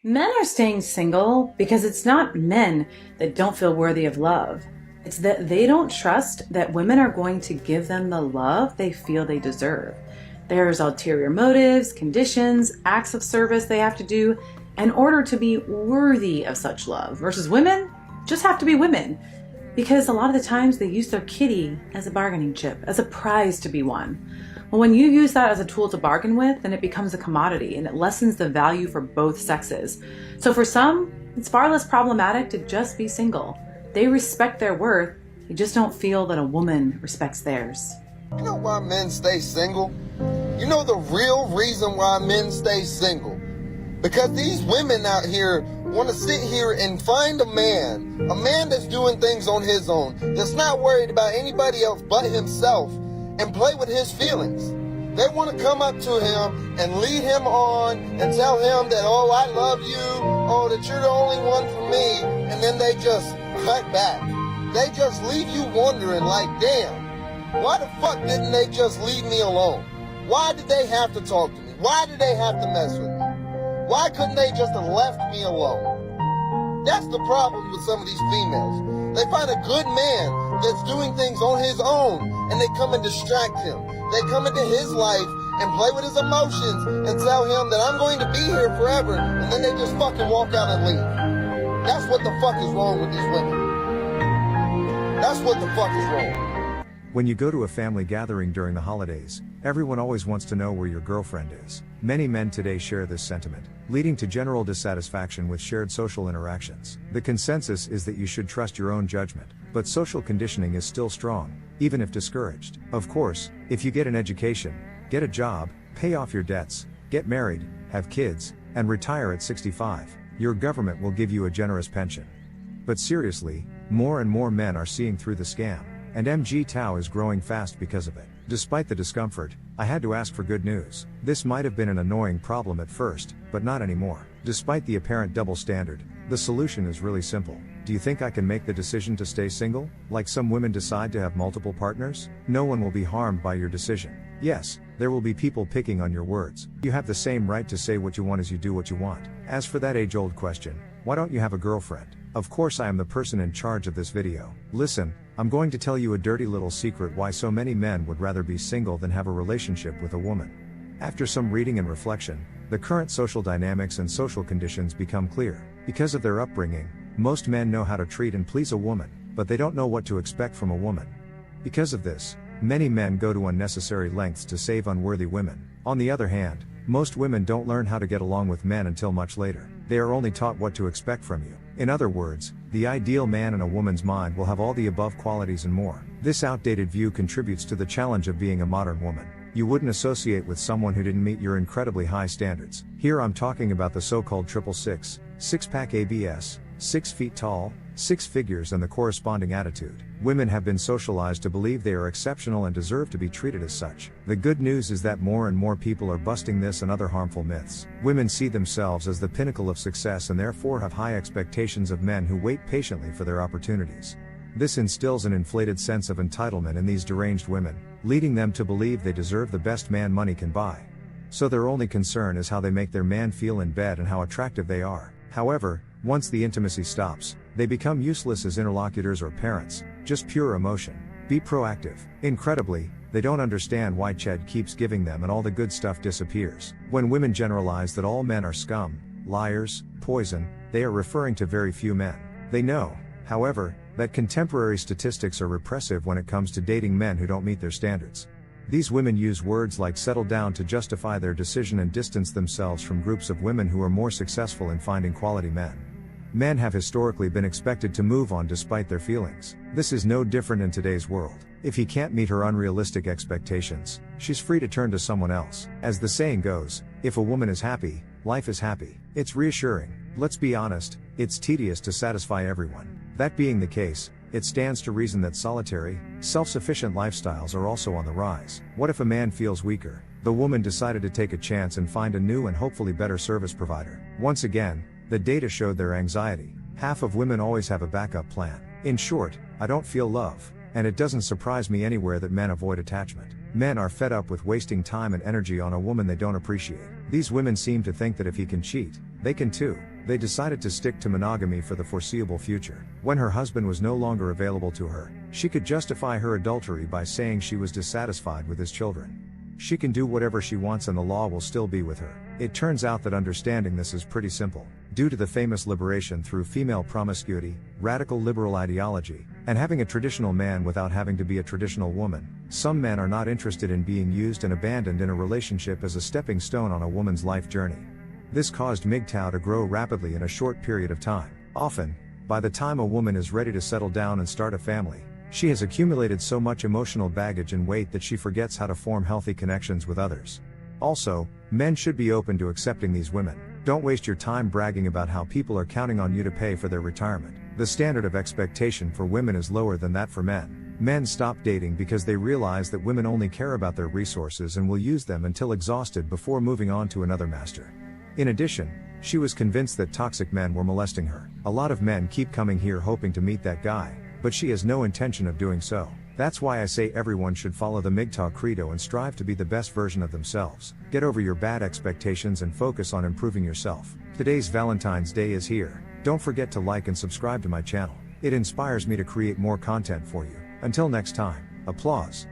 Men are staying single because it's not men that don't feel worthy of love. It's that they don't trust that women are going to give them the love they feel they deserve. There's ulterior motives, conditions, acts of service they have to do in order to be worthy of such love, versus women just have to be women. Because a lot of the times they use their kitty as a bargaining chip, as a prize to be won. Well, when you use that as a tool to bargain with, then it becomes a commodity and it lessens the value for both sexes. So for some, it's far less problematic to just be single. They respect their worth, they just don't feel that a woman respects theirs. You know why men stay single? You know the real reason why men stay single? Because these women out here want to sit here and find a man that's doing things on his own, that's not worried about anybody else but himself, and play with his feelings. They want to come up to him and lead him on and tell him that, oh, I love you, oh, that you're the only one for me, and then they just cut back. They just leave you wondering like, damn, why the fuck didn't they just leave me alone? Why did they have to talk to me? Why did they have to mess with me? Why couldn't they just have left me alone? That's the problem with some of these females. They find a good man that's doing things on his own, and they come and distract him. They come into his life and play with his emotions and tell him that I'm going to be here forever, and then they just fucking walk out and leave. That's what the fuck is wrong with these women. That's what the fuck is wrong. When you go to a family gathering during the holidays, everyone always wants to know where your girlfriend is. Many men today share this sentiment, leading to general dissatisfaction with shared social interactions. The consensus is that you should trust your own judgment, but social conditioning is still strong, even if discouraged. Of course, if you get an education, get a job, pay off your debts, get married, have kids, and retire at 65, your government will give you a generous pension. But seriously, more and more men are seeing through the scam, and MGTOW is growing fast because of it. Despite the discomfort, I had to ask for good news. This might have been an annoying problem at first, but not anymore. Despite the apparent double standard, the solution is really simple. Do you think I can make the decision to stay single, like some women decide to have multiple partners? No one will be harmed by your decision. Yes, there will be people picking on your words. You have the same right to say what you want as you do what you want. As for that age-old question, why don't you have a girlfriend? Of course I am the person in charge of this video. Listen, I'm going to tell you a dirty little secret why so many men would rather be single than have a relationship with a woman. After some reading and reflection, the current social dynamics and social conditions become clear. Because of their upbringing, most men know how to treat and please a woman, but they don't know what to expect from a woman. Because of this, many men go to unnecessary lengths to save unworthy women. On the other hand, most women don't learn how to get along with men until much later. They are only taught what to expect from you. In other words, the ideal man in a woman's mind will have all the above qualities and more. This outdated view contributes to the challenge of being a modern woman. You wouldn't associate with someone who didn't meet your incredibly high standards. Here I'm talking about the so-called triple six, six-pack ABS, 6 feet tall, 6 figures and the corresponding attitude. Women have been socialized to believe they are exceptional and deserve to be treated as such. The good news is that more and more people are busting this and other harmful myths. Women see themselves as the pinnacle of success and therefore have high expectations of men who wait patiently for their opportunities. This instills an inflated sense of entitlement in these deranged women, leading them to believe they deserve the best man money can buy. So their only concern is how they make their man feel in bed and how attractive they are. However, once the intimacy stops, they become useless as interlocutors or parents, just pure emotion. Be proactive. Incredibly, they don't understand why Ched keeps giving them and all the good stuff disappears. When women generalize that all men are scum, liars, poison, they are referring to very few men. They know, however, that contemporary statistics are repressive when it comes to dating men who don't meet their standards. These women use words like settle down to justify their decision and distance themselves from groups of women who are more successful in finding quality men. Men have historically been expected to move on despite their feelings. This is no different in today's world. If he can't meet her unrealistic expectations, she's free to turn to someone else. As the saying goes, if a woman is happy, life is happy. It's reassuring. Let's be honest, it's tedious to satisfy everyone. That being the case, it stands to reason that solitary, self-sufficient lifestyles are also on the rise. What if a man feels weaker? The woman decided to take a chance and find a new and hopefully better service provider. Once again, the data showed their anxiety. Half of women always have a backup plan. In short, I don't feel love, and it doesn't surprise me anywhere that men avoid attachment. Men are fed up with wasting time and energy on a woman they don't appreciate. These women seem to think that if he can cheat, they can too. They decided to stick to monogamy for the foreseeable future. When her husband was no longer available to her, she could justify her adultery by saying she was dissatisfied with his children. She can do whatever she wants and the law will still be with her. It turns out that understanding this is pretty simple. Due to the famous liberation through female promiscuity, radical liberal ideology, and having a traditional man without having to be a traditional woman, some men are not interested in being used and abandoned in a relationship as a stepping stone on a woman's life journey. This caused MGTOW to grow rapidly in a short period of time. Often, by the time a woman is ready to settle down and start a family, she has accumulated so much emotional baggage and weight that she forgets how to form healthy connections with others. Also, men should be open to accepting these women. Don't waste your time bragging about how people are counting on you to pay for their retirement. The standard of expectation for women is lower than that for men. Men stop dating because they realize that women only care about their resources and will use them until exhausted before moving on to another master. In addition, she was convinced that toxic men were molesting her. A lot of men keep coming here hoping to meet that guy, but she has no intention of doing so. That's why I say everyone should follow the MGTOW credo and strive to be the best version of themselves. Get over your bad expectations and focus on improving yourself. Today's Valentine's Day is here. Don't forget to like and subscribe to my channel. It inspires me to create more content for you. Until next time, applause.